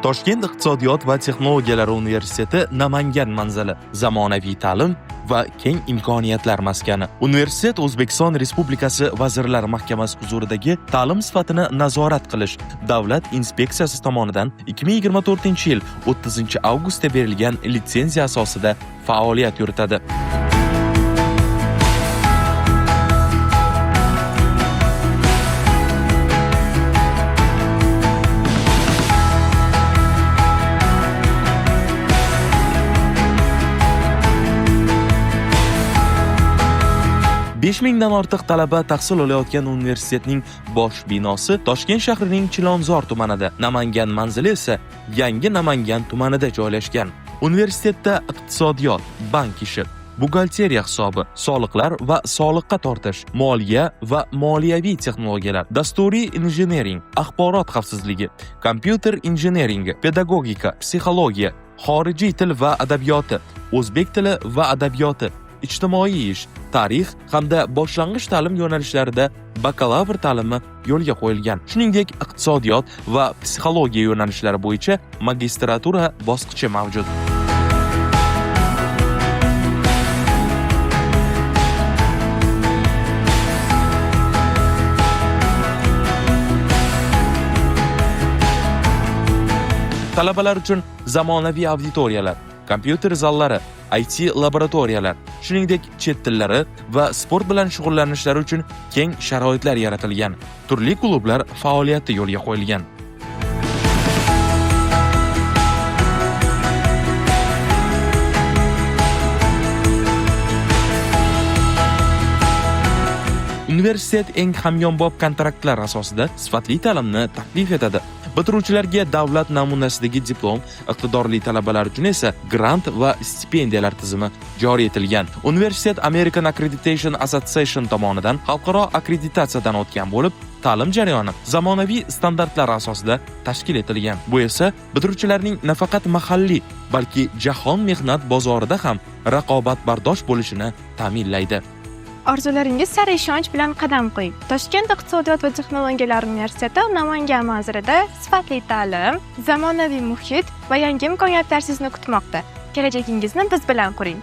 Toshkent iqtisodiyot va texnologiyalar universiteti Namangan manzili, zamonaviy ta'lim va keng imkoniyatlar maskani. Universitet O'zbekiston Respublikasi Vazirlar Mahkamasi huzuridagi ta'lim sifatini nazorat qilish Davlat inspeksiyasi tomonidan 2024-yil 30-avgustda berilgan litsenziya asosida faoliyat yuritadi. Besh mingdan ortiq talaba tahsil olayotgan universitetning bosh binosi Toshkent shahrining Chilonzor tumanida, Namangan manzili esa Yangi Namangan tumanida joylashgan. Universitetda iqtisodiyot, bank ishi, buxgalteriya hisobi, soliqlar va soliqqa tortish, moliya va moliyaviy texnologiyalar, dasturiy injinering, axborot xavfsizligi, kompyuter injineringi, pedagogika, psixologiya, xorijiy til va adabiyoti, o'zbek tili va adabiyoti, ijtimoiy ish, tarix hamda boshlang'ich ta'lim yo'nalishlarida bakalavr ta'limi yo'lga qo'yilgan. Shuningdek, iqtisodiyot va psixologiya yo'nalishlari bo'yicha magistratura bosqichi mavjud. Talabalar uchun zamonaviy auditoriyalar, kompyuter zallari, IT laboratoriyalar, shuningdek chet tillari va sport bilan shug'ullanishlari uchun keng sharoitlar yaratilgan. Turli klublar faoliyati yo'lga qo'yilgan. Universitet eng hamyonbop kontraktlar asosida sifatli ta'limni taklif etadi. Bitiruvchilarga davlat namunasidagi diplom, iqtidorli talabalar uchun esa grant va stipendiyalar tizimi joriy etilgan. Universitet American Accreditation Association tomonidan xalqaro akkreditatsiyadan o'tgan bo'lib, ta'lim jarayoni zamonaviy standartlar asosida tashkil etilgan. Bu esa bitiruvchilarning nafaqat mahalliy, balki jahon mehnat bozorida ham raqobatbardosh bo'lishini ta'minlaydi. Orzularingiz sari ishonch bilan qadam qo'ying. Toshkent iqtisodiyot va texnologiyalar universiteti Namangan manzilida sifatli ta'lim, zamonaviy muhit va yangi imkoniyatlar sizni kutmoqda. Kelajagingizni biz bilan quring.